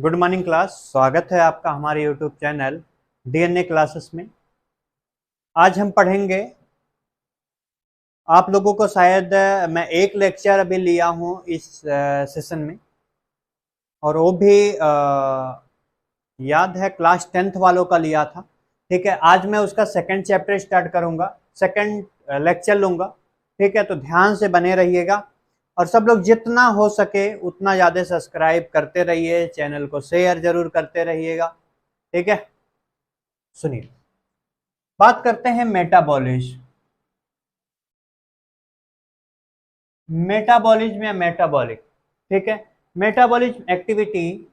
Good morning class. स्वागत है आपका हमारे यूट्यूब चैनल डीएनए क्लासेस में। आज हम पढ़ेंगे, आप लोगों को शायद मैं एक लेक्चर अभी लिया हूँ इस सेशन में, और वो भी याद है क्लास 10th वालों का लिया था। ठीक है, आज मैं उसका सेकंड चैप्टर स्टार्ट करूँगा, सेकंड लेक्चर लूँगा। ठीक है, तो ध्यान से बने रहिएगा और सब लोग जितना हो सके उतना ज़्यादा सब्सक्राइब करते रहिए, चैनल को शेयर जरूर करते रहिएगा। ठीक है, सुनिए, बात करते हैं मेटाबॉलिज्म। मेटाबॉलिज्म या मेटाबॉलिक, ठीक है, मेटाबॉलिज्म एक्टिविटी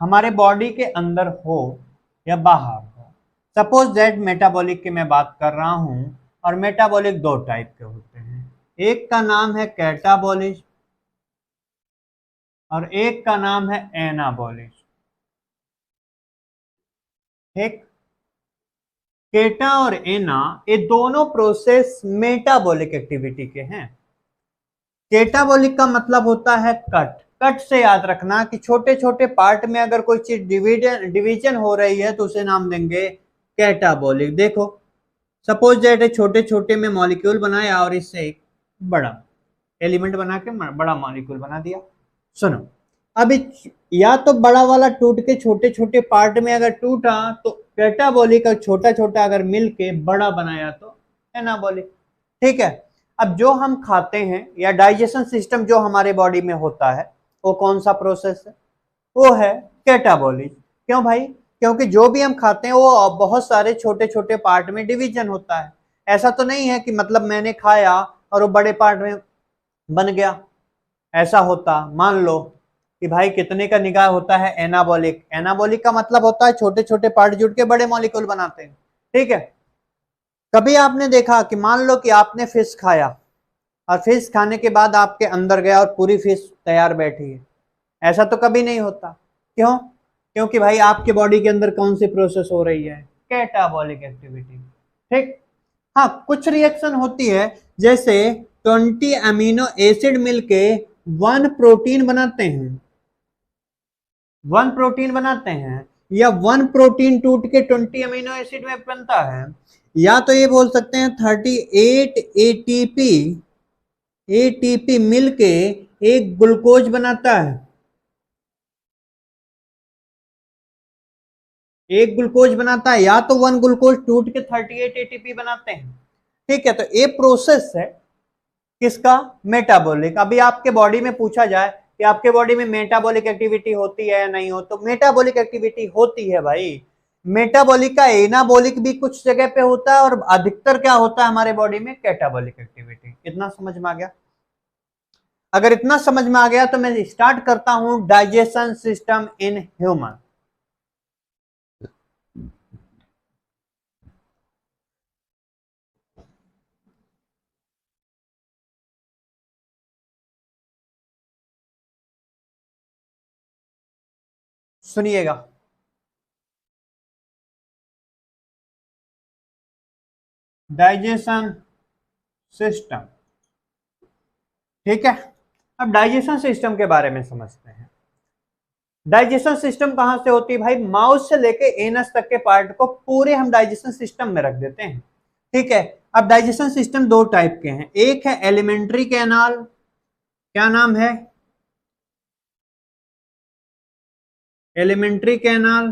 हमारे बॉडी के अंदर हो या बाहर हो। सपोज दैट मेटाबॉलिक की मैं बात कर रहा हूं, और मेटाबॉलिक दो टाइप के होते हैं, एक का नाम है कैटाबॉलिज्म और एक का नाम है एनाबॉलिज्म। ठीक, केटा और एना ये दोनों प्रोसेस मेटाबॉलिक एक्टिविटी के हैं। केटाबॉलिक का मतलब होता है कट। कट से याद रखना कि छोटे छोटे पार्ट में अगर कोई चीज डिवीजन हो रही है तो उसे नाम देंगे कैटाबॉलिक। देखो, सपोज दैट छोटे छोटे में मॉलिक्यूल बनाया और इससे एक बड़ा एलिमेंट बना के बड़ा मॉलिक्यूल बना दिया। सुनो, अब या तो बड़ा वाला टूट के छोटे छोटे पार्ट में अगर टूटा तो कैटाबॉलिक, और छोटा छोटा अगर मिल के बड़ा बनाया तो एनाबॉलिक। ठीक है, अब जो हम खाते हैं या डाइजेशन सिस्टम जो हमारे बॉडी में होता है वो कौन सा प्रोसेस है? वो है कैटाबॉलिक। क्यों भाई? क्योंकि जो भी हम खाते हैं वो बहुत सारे छोटे छोटे पार्ट में डिवीजन होता है। ऐसा तो नहीं है कि मतलब मैंने खाया और वो बड़े पार्ट में बन गया। ऐसा होता, मान लो कि भाई कितने का निकाह होता है एनाबॉलिक। एनाबॉलिक का मतलब होता है छोटे छोटे पार्ट जुड़ के बड़े मॉलिक्यूल बनाते हैं। ठीक है, कभी आपने देखा कि मान लो कि आपने फिश खाया और फिश खाने के बाद आपके अंदर गया और पूरी फिश तैयार बैठी है? ऐसा तो कभी नहीं होता। क्यों? क्योंकि भाई आपके बॉडी के अंदर कौन सी प्रोसेस हो रही है? Catabolic activity. ठीक, हाँ, कुछ रिएक्शन होती है, जैसे 20 अमीनो एसिड मिलके वन प्रोटीन बनाते हैं, वन प्रोटीन बनाते हैं, या वन प्रोटीन टूट के 20 अमीनो एसिड में बनता है, या तो ये बोल सकते हैं 38 एटीपी एटीपी मिलके एक ग्लूकोज बनाता है, एक ग्लूकोज बनाता है, या तो वन ग्लूकोज टूट के 38 एटीपी बनाते हैं। ठीक है, तो ये प्रोसेस है किसका? मेटाबॉलिक। अभी आपके बॉडी में पूछा जाए कि आपके बॉडी में मेटाबॉलिक एक्टिविटी होती है या नहीं हो, तो मेटाबॉलिक एक्टिविटी होती है भाई। मेटाबॉलिक का एनाबॉलिक भी कुछ जगह पे होता है, और अधिकतर क्या होता है हमारे बॉडी में? Catabolic activity. इतना समझ में आ गया? अगर इतना समझ में आ गया तो मैं स्टार्ट करता हूं डाइजेशन सिस्टम इन ह्यूमन। सुनिएगा, डाइजेशन सिस्टम। ठीक है, अब डाइजेशन सिस्टम के बारे में समझते हैं। डाइजेशन सिस्टम कहां से होती है भाई? माउथ से लेके एनस तक के पार्ट को पूरे हम डाइजेशन सिस्टम में रख देते हैं। ठीक है, अब डाइजेशन सिस्टम दो टाइप के हैं, एक है एलिमेंट्री कैनाल, क्या नाम है? Alimentary canal.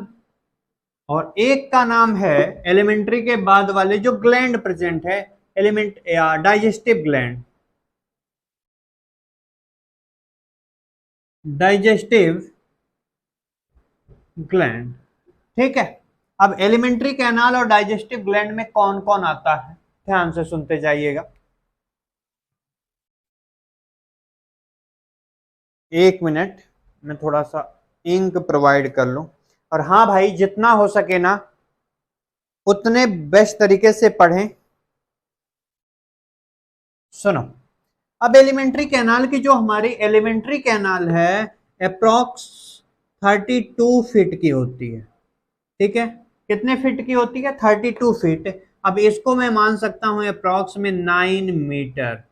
और एक का नाम है एलिमेंट्री के बाद वाले जो ग्लैंड प्रेजेंट है, एलिमेंट या डाइजेस्टिव ग्लैंड, डाइजेस्टिव ग्लैंड। ठीक है, अब एलिमेंट्री कैनाल और डाइजेस्टिव ग्लैंड में कौन कौन आता है, ध्यान से सुनते जाइएगा। एक मिनट, मैं थोड़ा सा इंक प्रोवाइड कर लूं। और हाँ भाई, जितना हो सके ना उतने बेस्ट तरीके से पढ़ें। सुनो, अब एलिमेंट्री कैनाल की जो हमारी एलिमेंट्री कैनाल है अप्रोक्स 32 फीट की होती है। ठीक है, कितने फीट की होती है? 32 फीट। अब इसको मैं मान सकता हूं अप्रोक्स में 9 मीटर।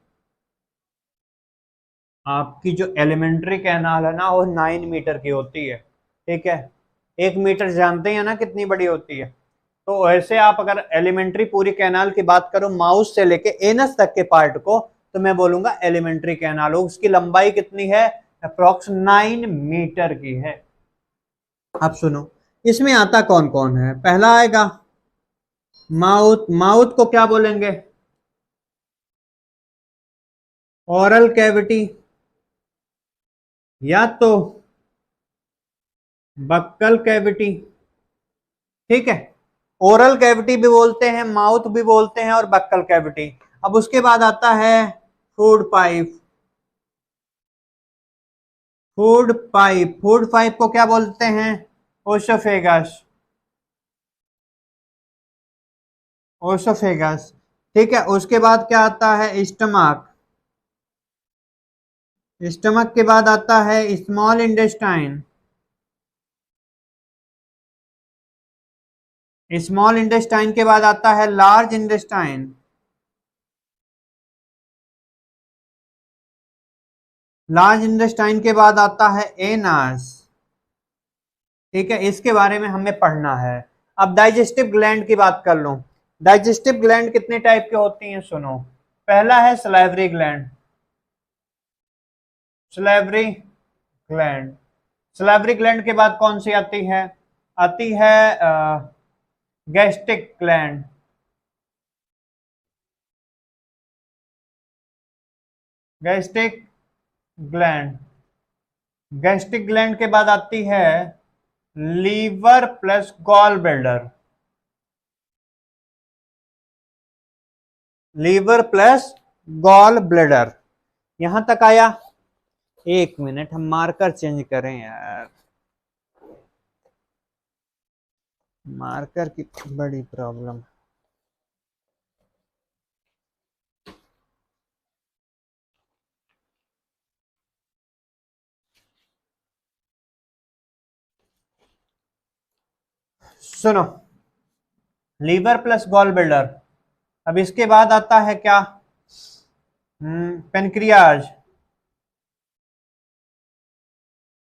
आपकी जो एलिमेंट्री कैनाल है ना वो 9 मीटर की होती है। ठीक है, 1 मीटर जानते हैं ना कितनी बड़ी होती है। तो ऐसे आप अगर एलिमेंट्री पूरी कैनाल की बात करो माउस से लेके एनस तक के पार्ट को, तो मैं बोलूंगा एलिमेंट्री कैनाल हो। उसकी लंबाई कितनी है? अप्रोक्स 9 मीटर की है। अब सुनो, इसमें आता कौन कौन है? पहला आएगा माउथ। माउथ को क्या बोलेंगे? ओरल कैविटी, या तो बक्कल कैविटी। ठीक है, ओरल कैविटी भी बोलते हैं, माउथ भी बोलते हैं, और बक्कल कैविटी। अब उसके बाद आता है food pipe. Food pipe, food pipe को क्या बोलते हैं? ओसोफेगस। ओसोफेगस। ठीक है, उसके बाद क्या आता है? स्टमक। स्टमक के बाद आता है स्मॉल इंटेस्टाइन। स्मॉल इंटेस्टाइन के बाद आता है लार्ज इंटेस्टाइन। लार्ज इंटेस्टाइन के बाद आता है एनस। ठीक है, इसके बारे में हमें पढ़ना है। अब डाइजेस्टिव ग्लैंड की बात कर लूं। डाइजेस्टिव ग्लैंड कितने टाइप के होती हैं? सुनो, पहला है salivary gland. Salivary gland. Salivary gland के बाद कौन सी आती है? आती है gastric gland. Gastric gland. Gastric gland के बाद आती है liver plus gall bladder. Liver plus gall bladder, यहां तक आया? 1 मिनट, हम मार्कर चेंज करें यार, मार्कर की बड़ी प्रॉब्लम। सुनो, लीवर प्लस गॉल ब्लैडर। अब इसके बाद आता है क्या? पेनक्रियाज।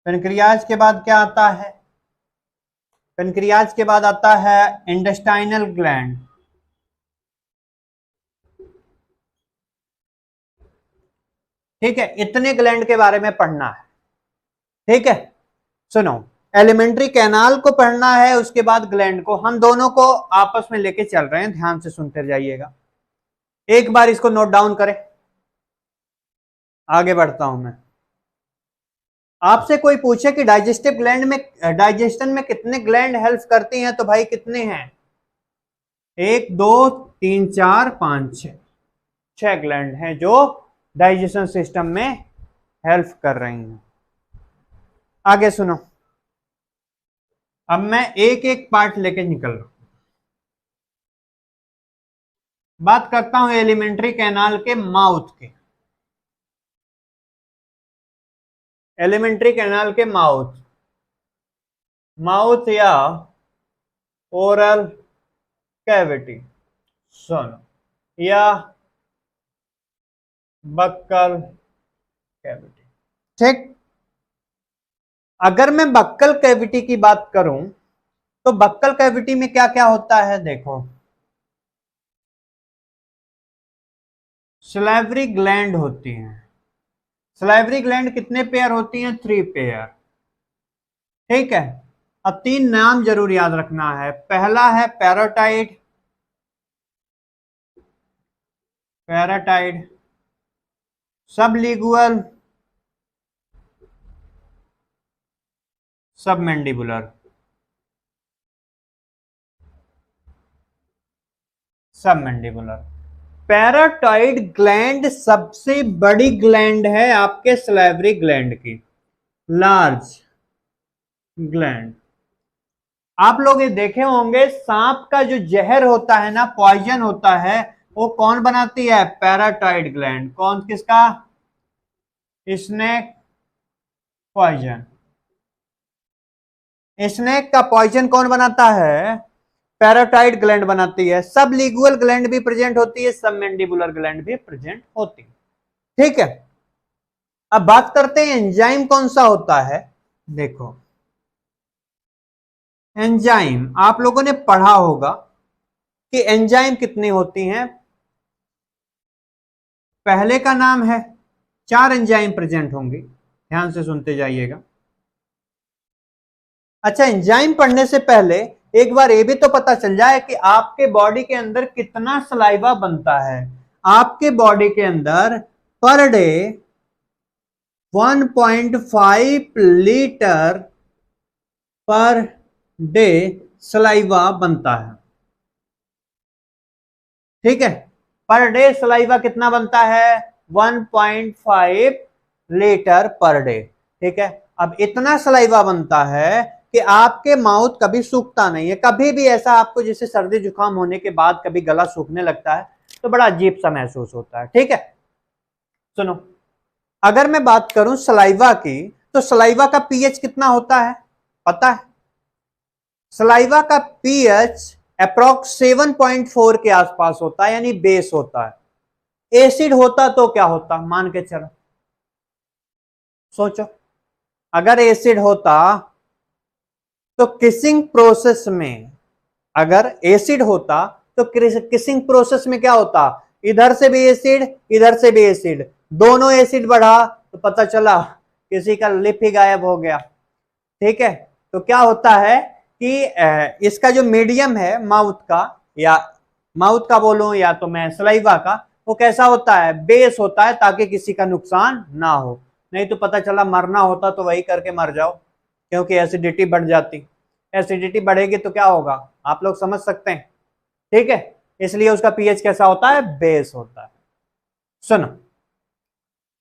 पेनक्रियाज के बाद क्या आता है? पेनक्रियाज के बाद आता है इंटेस्टाइनल ग्लैंड। ठीक है, इतने ग्लैंड के बारे में पढ़ना है। ठीक है, सुनो, एलिमेंट्री कैनाल को पढ़ना है, उसके बाद ग्लैंड को। हम दोनों को आपस में लेके चल रहे हैं, ध्यान से सुनते जाइएगा। एक बार इसको नोट डाउन करें, आगे बढ़ता हूं मैं। आपसे कोई पूछे कि डाइजेस्टिव ग्लैंड में, डाइजेशन में कितने ग्लैंड हेल्प करती हैं, तो भाई कितने हैं? 1 2 3 4 5 6, 6 ग्लैंड हैं जो डाइजेशन सिस्टम में हेल्प कर रही हैं। आगे सुनो, अब मैं एक एक पार्ट लेके निकल रहा हूं। बात करता हूं एलिमेंट्री कैनाल के माउथ की। एलिमेंट्री कैनाल के माउथ, माउथ या ओरल कैविटी, सुनो, या बक्कल कैविटी। ठीक, अगर मैं बक्कल कैविटी की बात करूं, तो बक्कल कैविटी में क्या क्या होता है? देखो, सलाइवरी ग्लैंड होती हैं। सलाइवरी ग्लैंड कितने पेयर होती हैं? 3 पेयर। ठीक है, अब 3 नाम जरूर याद रखना है। पहला है पैराटाइड। पैराटाइड, सबलिगुअल, सबमैंडिबुलर। सबमैंडिबुलर। पैराटाइड ग्लैंड सबसे बड़ी ग्लैंड है आपके सलाइवरी ग्लैंड की, लार्ज ग्लैंड। आप लोग ये देखे होंगे, सांप का जो जहर होता है ना, पॉइजन होता है, वो कौन बनाती है? Parotid gland. कौन? किसका? Snake poison. स्नेक का पॉइजन कौन बनाता है? पैराटाइड ग्लैंड बनाती है। सब लिगुअल ग्लैंड भी प्रेजेंट होती है, सब मैंडिबुलर ग्लैंड भी प्रेजेंट होती है। ठीक है, अब बात करते हैं एंजाइम कौन सा होता है। देखो, एंजाइम, आप लोगों ने पढ़ा होगा कि एंजाइम कितनी होती हैं। पहले का नाम है, 4 एंजाइम प्रेजेंट होंगे, ध्यान से सुनते जाइएगा। अच्छा, एंजाइम पढ़ने से पहले एक बार ये भी तो पता चल जाए कि आपके बॉडी के अंदर कितना सलाइवा बनता है। आपके बॉडी के अंदर per day 1.5 litre per day saliva बनता है। ठीक है, पर डे सलाइवा कितना बनता है? 1.5 लीटर पर डे। ठीक है, अब इतना सलाइवा बनता है कि आपके माउथ कभी सूखता नहीं है। कभी भी ऐसा आपको जैसे सर्दी जुकाम होने के बाद कभी गला सूखने लगता है तो बड़ा अजीब सा महसूस होता है। ठीक है, सुनो, अगर मैं बात करूं सलाइवा की, तो सलाइवा का पीएच कितना होता है पता है? सलाइवा का पीएच अप्रॉक्स 7.4 के आसपास होता है, यानी बेस होता है। एसिड होता तो क्या होता, मान के चलो, सोचो, अगर एसिड होता तो किसिंग प्रोसेस में, अगर एसिड होता तो किसिंग प्रोसेस में क्या होता? इधर से भी एसिड, इधर से भी एसिड, दोनों एसिड बढ़ा तो पता चला किसी का लिप ही गायब हो गया। ठीक है, तो क्या होता है कि इसका जो मीडियम है माउथ का, या माउथ का बोलूं या तो मैं सलाइवा का, वो कैसा होता है? बेस होता है, ताकि किसी का नुकसान ना हो। नहीं तो पता चला मरना होता तो वही करके मर जाओ, क्योंकि एसिडिटी बढ़ जाती। एसिडिटी बढ़ेगी तो क्या होगा, आप लोग समझ सकते हैं। ठीक है, इसलिए उसका पीएच कैसा होता है? बेस होता है। सुनो,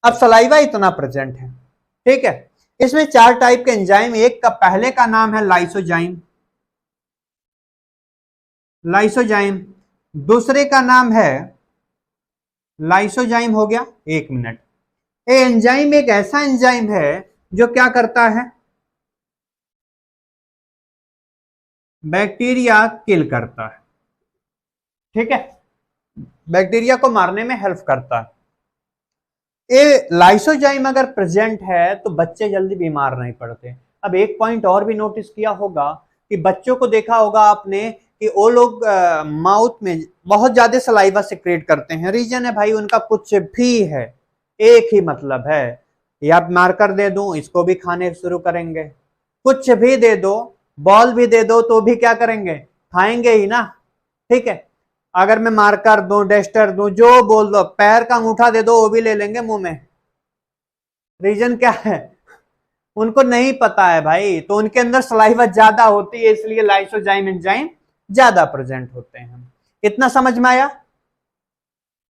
अब सलाइवा इतना प्रेजेंट है। ठीक है, इसमें 4 टाइप के एंजाइम, एक का पहले का नाम है लाइसोजाइम, लाइसोजाइम। दूसरे का नाम है लाइसोजाइम, हो गया। एक मिनट, ये एंजाइम एक ऐसा एंजाइम है जो क्या करता है? बैक्टीरिया किल करता है। ठीक है, बैक्टीरिया को मारने में हेल्प करता है। ये लाइसोजाइम अगर प्रेजेंट है तो बच्चे जल्दी बीमार नहीं पड़ते। अब एक पॉइंट और भी नोटिस किया होगा कि बच्चों को देखा होगा आपने कि वो लोग माउथ में बहुत ज्यादा सलाइवा सिक्रेट करते हैं। रीजन है भाई उनका कुछ भी है, एक ही मतलब है, या मार्कर दे दूं इसको भी खाने शुरू करेंगे, कुछ भी दे दो, बॉल भी दे दो तो भी क्या करेंगे? खाएंगे ही ना। ठीक है, अगर मैं मार्कर दूं, डस्टर दूं, जो बोल दो, पैर का अंगूठा दे दो वो भी ले लेंगे मुंह में। रीजन क्या है? उनको नहीं पता है भाई, तो उनके अंदर सलाइवा ज्यादा होती है, इसलिए लाइसोजाइम एंजाइम ज्यादा प्रेजेंट होते हैं। इतना समझ में आया?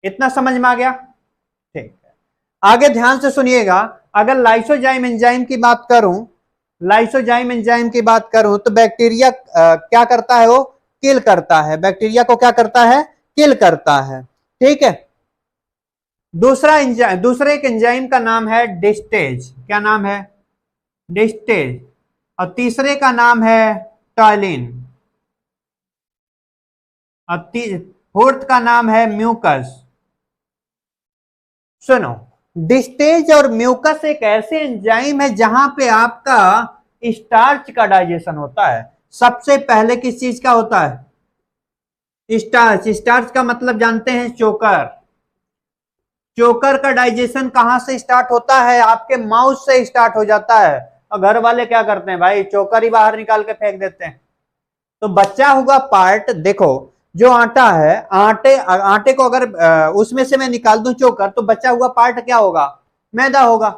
इतना समझ में आ गया? ठीक है, आगे ध्यान से सुनिएगा। अगर लाइसोजाइम एंजाइम की बात करूं, लाइसोजाइम एंजाइम की बात करूं तो बैक्टीरिया क्या करता है? वो किल करता है। बैक्टीरिया को क्या करता है? किल करता है। ठीक है, दूसरा एंजाइम, दूसरे एक एंजाइम का नाम है डिस्टेज। क्या नाम है? डिस्टेज। और तीसरे का नाम है टॉलिन। और फोर्थ का नाम है म्यूकस। सुनो, डिस्टेज और म्यूकस एक ऐसे एंजाइम है जहां पे आपका स्टार्च का डाइजेशन होता है। सबसे पहले किस चीज का होता है? स्टार्च। स्टार्च का मतलब जानते हैं? चोकर। चोकर का डाइजेशन कहां से स्टार्ट होता है? आपके माउथ से स्टार्ट हो जाता है। और घर वाले क्या करते हैं भाई? चोकर ही बाहर निकाल के फेंक देते हैं। तो बचा हुआ पार्ट देखो, जो आटा है, आटे आटे को अगर उसमें से मैं निकाल दूं चोकर, तो बचा हुआ पार्ट क्या होगा? मैदा होगा।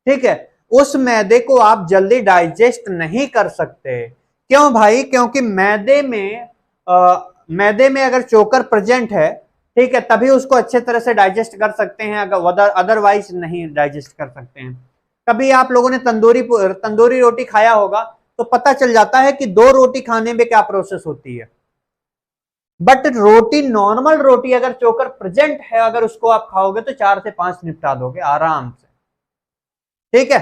ठीक है, उस मैदे को आप जल्दी डाइजेस्ट नहीं कर सकते। क्यों भाई? क्योंकि मैदे में अगर चोकर प्रेजेंट है, ठीक है, तभी उसको अच्छे तरह से डाइजेस्ट कर सकते हैं, अगर अदरवाइज नहीं डाइजेस्ट कर सकते हैं। कभी आप लोगों ने तंदूरी रोटी खाया होगा तो पता चल जाता है कि 2 रोटी खाने में क्या प्रोसेस होती है। बट रोटी, नॉर्मल रोटी अगर चोकर प्रेजेंट है, अगर उसको आप खाओगे तो 4 से 5 निपटा दोगे आराम से। ठीक है,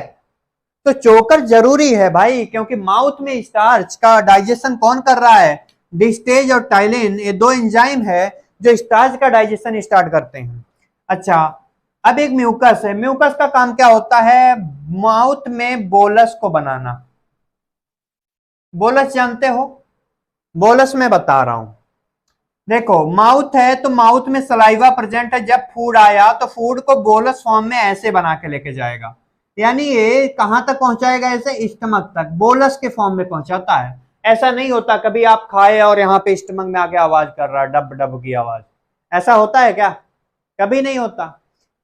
तो चोकर जरूरी है भाई, क्योंकि माउथ में स्टार्च का डाइजेशन कौन कर रहा है? डिस्टेज और टाइलिन, ये 2 एंजाइम है जो स्टार्च का डाइजेशन स्टार्ट करते हैं। अच्छा, अब एक म्यूकस है। म्यूकस का काम क्या होता है? माउथ में बोलस को बनाना। बोलस जानते हो? बोलस में बता रहा हूं, देखो माउथ है तो माउथ में सलाइवा प्रेजेंट है, जब फूड आया तो फूड को बोलस फॉर्म में ऐसे बना के लेके जाएगा, यानी ये कहां तक पहुंचाएगा, ऐसे स्टमक तक बोलस के फॉर्म में पहुंचाता है। ऐसा नहीं होता कभी आप खाए और यहाँ पे स्टमक में आके आवाज कर रहा है डब डब की आवाज, ऐसा होता है क्या? कभी नहीं होता।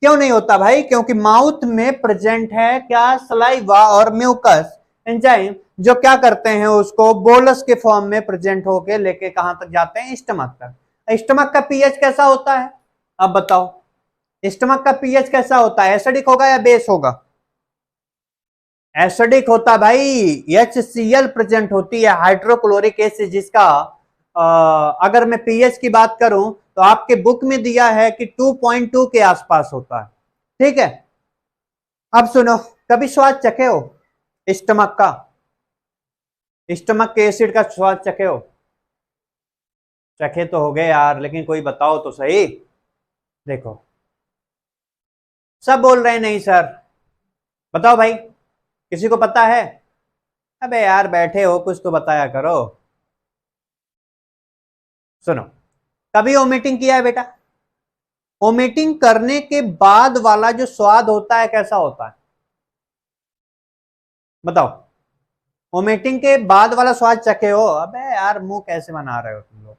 क्यों नहीं होता भाई? क्योंकि माउथ में प्रेजेंट है क्या, सलाइवा और म्यूकस एंजाइम, जो क्या करते हैं उसको बोलस के फॉर्म में प्रेजेंट होके लेके कहां तक जाते हैं, स्टमक तक। स्टमक का पीएच कैसा होता है, अब बताओ? स्टमक का पीएच कैसा होता है, एसिडिक होगा या बेस होगा? एसिडिक होता भाई, HCl प्रेजेंट होती है, हाइड्रोक्लोरिक एसिड, जिसका अगर मैं पीएच की बात करूं तो आपके बुक में दिया है कि 2.2 के आसपास होता है, ठीक है। अब सुनो, कभी स्वाद चखे हो स्टमक का? स्टमक के एसिड का स्वाद चखे हो? चखे तो हो गए यार, लेकिन कोई बताओ तो सही। देखो सब बोल रहे हैं नहीं सर, बताओ भाई, किसी को पता है? अबे यार बैठे हो, कुछ तो बताया करो। सुनो, कभी ओमिटिंग किया है बेटा? ओमिटिंग करने के बाद वाला जो स्वाद होता है कैसा होता है, बताओ? ओमिटिंग के बाद वाला स्वाद चखे हो? अबे यार मुंह कैसे बना रहे हो तुम लोग,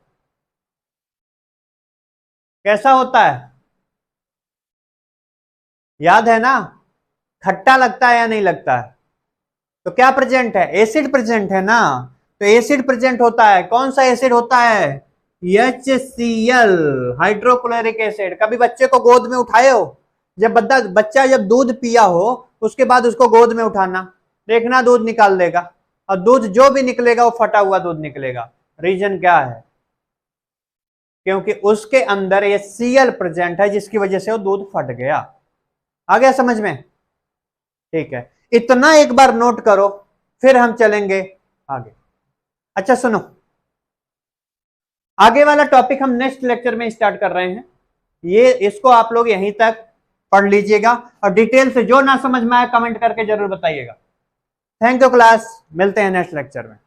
कैसा होता है याद है ना? खट्टा लगता है या नहीं लगता है? तो क्या प्रेजेंट है, एसिड प्रेजेंट है ना, तो एसिड प्रेजेंट होता है, कौन सा एसिड होता है, HCl, हाइड्रोक्लोरिक एसिड। कभी बच्चे को गोद में उठाए हो? जब बच्चा जब दूध पिया हो उसके बाद उसको गोद में उठाना, देखना दूध निकाल देगा, और दूध जो भी निकलेगा वो फटा हुआ दूध निकलेगा। रीजन क्या है? क्योंकि उसके अंदर HCl प्रेजेंट है, जिसकी वजह से वो दूध फट गया। आ गया समझ में? ठीक है, इतना एक बार नोट करो, फिर हम चलेंगे आगे। अच्छा सुनो, आगे वाला टॉपिक हम नेक्स्ट लेक्चर में स्टार्ट कर रहे हैं, ये इसको आप लोग यहीं तक पढ़ लीजिएगा, और डिटेल से जो ना समझ में आए कमेंट करके जरूर बताइएगा। थैंक यू क्लास, मिलते हैं नेक्स्ट लेक्चर में।